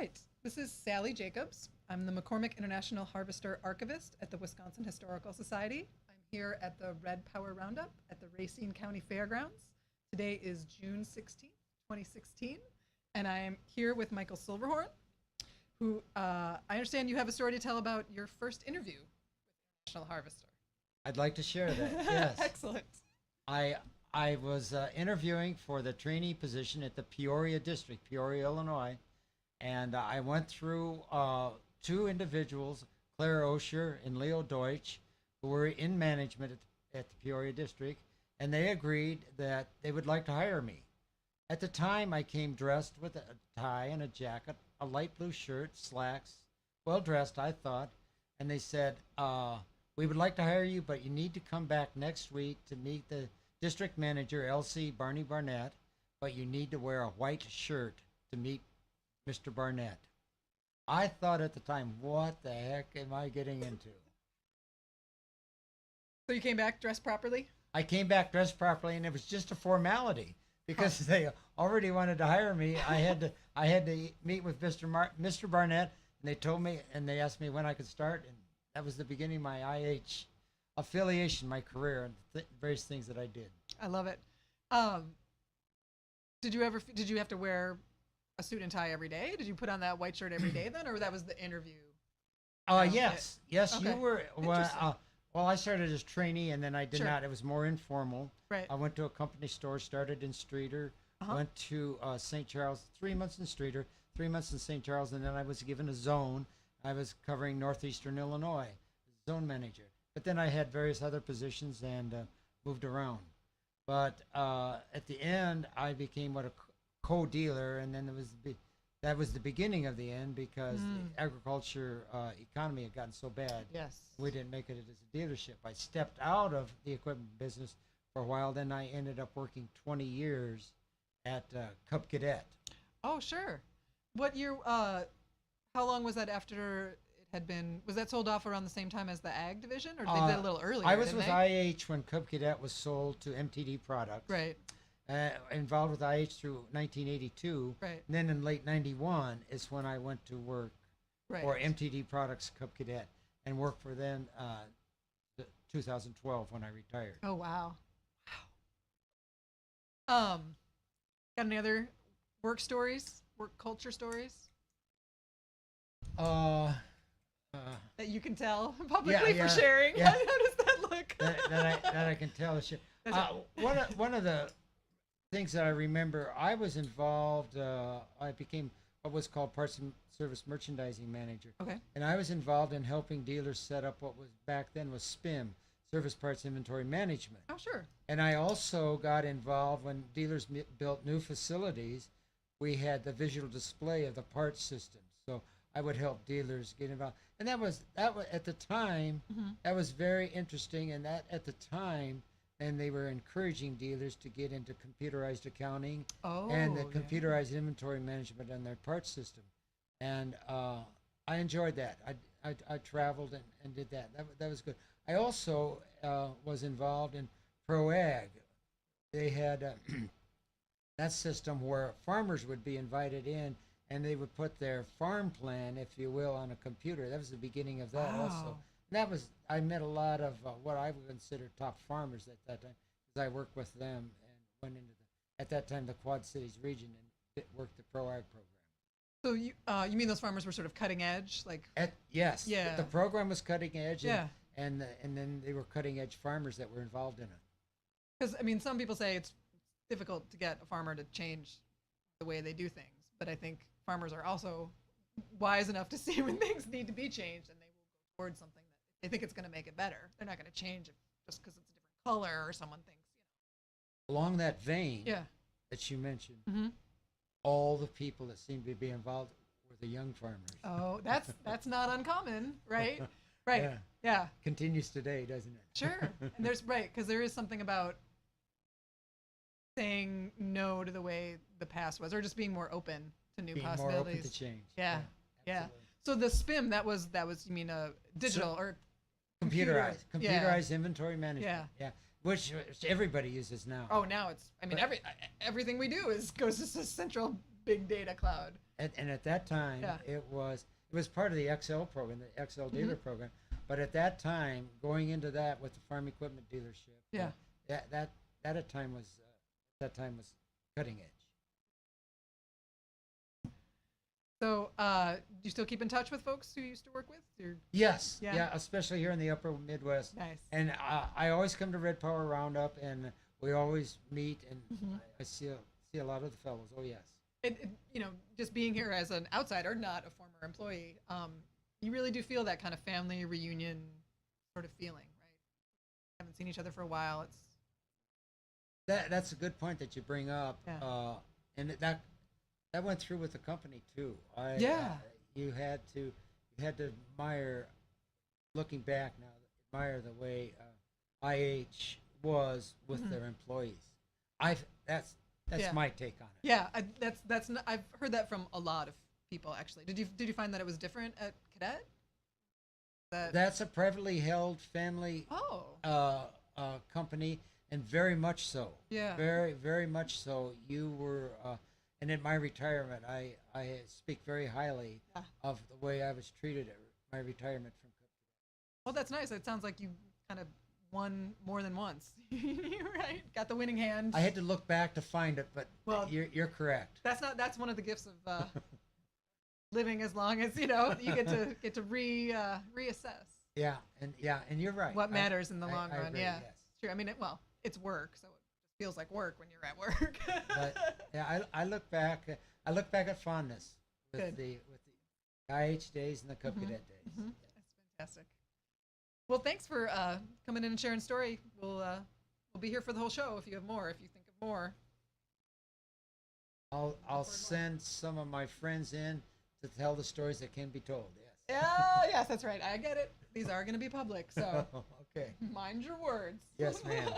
right. This is Sally Jacobs. I'm the McCormick International Harvester Archivist at the Wisconsin Historical Society. I'm here at the Red Power Roundup at the Racine County Fairgrounds. Today is June 16th, 2016, and I'm here with Michael Silberhorn, who I understand you have a story to tell about your first interview with National Harvester. I'd like to share that, yes. Excellent. I was interviewing for the trainee position at the Peoria district, Peoria, Illinois, and I went through two individuals, Claire Osher and Leo Deutsch, who were in management at the Peoria district, and they agreed that they would like to hire me. At the time, I came dressed with a tie and a jacket, a light blue shirt, slacks, well dressed, I thought, and they said, we would like to hire you, but you need to come back next week to meet the district manager, L.C. Barney Barnett, but you need to wear a white shirt to meet Mr. Barnett. I thought at the time, what the heck am I getting into? So you came back dressed properly? I came back dressed properly, and it was just a formality because they already wanted to hire me. I had to meet with Mr. Barnett, and they told me, and they asked me when I could start, and that was the beginning of my IH affiliation, my career, and various things that I did. I love it. Did you have to wear a suit and tie every day? Did you put on that white shirt every day then, or that was the interview? Yes, Okay. You were. Well, I started as trainee, and then I did Sure. not. It was more informal. Right. I went to a company store, started in Streeter, went to St. Charles, 3 months in Streeter, 3 months in St. Charles, and then I was given a zone. I was covering northeastern Illinois, zone manager. But then I had various other positions and moved around. But at the end, I became a co-dealer, and then that was the beginning of the end because the agriculture economy had gotten so bad. Yes. We didn't make it as a dealership. I stepped out of the equipment business for a while. Then I ended up working 20 years at Cub Cadet. Oh, sure. What year? How long was that after it had been? Was that sold off around the same time as the ag division, or they did a little earlier? I was didn't with they? IH when Cub Cadet was sold to MTD Products. Right. Involved with IH through 1982. Right. And then in late 91 is when I went to work for MTD Products Cub Cadet and worked for them 2012 when I retired. Oh, wow. Wow. Got any other work stories, work culture stories that you can tell publicly for sharing? Yeah. How does that look? that I can tell. One of the things that I remember, I was involved, I became what was called Parts and Service Merchandising Manager. Okay. And I was involved in helping dealers set up what was back then was SPIM, Service Parts Inventory Management. Oh, sure. And I also got involved when dealers built new facilities. We had the visual display of the parts system. So I would help dealers get involved. And that was at the time, that was very interesting. And that at the time, and they were encouraging dealers to get into computerized accounting and the computerized inventory management on their parts system. And I enjoyed that. I traveled and did that. That was good. I also was involved in ProAg. They had that system where farmers would be invited in and they would put their farm plan, if you will, on a computer. That was the beginning of that also. And I met a lot of what I would consider top farmers at that time, because I worked with them and went into at that time, the Quad Cities region and worked the ProAg program. So you mean those farmers were sort of cutting edge, like? Yes. Yeah. The program was cutting edge. Yeah. And then they were cutting edge farmers that were involved in it. Because some people say it's difficult to get a farmer to change the way they do things, but I think farmers are also wise enough to see when things need to be changed, and they will go towards something that they think it's going to make it better. They're not going to change it just because it's a different color or someone thinks. Along that vein that you mentioned, all the people that seem to be involved were the young farmers. Oh, that's not uncommon, right? Right. Yeah. Continues today, doesn't it? Sure. And because there is something about saying no to the way the past was, or just being more open to new possibilities. More open to change. Yeah. So the SPIM, that was you mean digital or computerized inventory management. Yeah. Which everybody uses now. Oh, now it's everything we do goes to a central big data cloud. And at that time, Yeah. it was part of the XL program, the XL dealer program. But at that time, going into that with the farm equipment dealership, Yeah. that at time was cutting edge. So, do you still keep in touch with folks who you used to work with? Yes, Yeah. yeah, especially here in the upper Midwest. Nice. And I always come to Red Power Roundup, and we always meet, and I see a lot of the fellows. Oh yes. Just being here as an outsider, not a former employee, you really do feel that kind of family reunion sort of feeling, right? Haven't seen each other for a while. It's That's a good point that you bring up. Yeah. And that went through with the company too. Yeah. You had to admire, looking back now, admire the way IH was with their employees. That's Yeah. my take on it. Yeah, I've heard that from a lot of people actually. Did you find that it was different at Cadet? That's a privately held family company, and very much so. Yeah. Very, very much so. You were, and in my retirement, I speak very highly of the way I was treated at my retirement from. Well, that's nice. It sounds like you kind of won more than once. Right? Got the winning hand. I had to look back to find it, but you're correct. That's one of the gifts of living as long as you get to reassess. Yeah, and you're right. What matters in the long run? Agree, Yeah, yes. sure. I mean, it's work, so it feels like work when you're at work. But yeah, I look back. I look back at fondness with Good. the IH days and the Cub Cadet days. That's fantastic. Well, thanks for coming in and sharing story. We'll be here for the whole show if you have more. If you think of more. I'll send some of my friends in to tell the stories that can be told. Yes. Yeah, yes, that's right. I get it. These are going to be public, so Okay. mind your words. Yes, ma'am.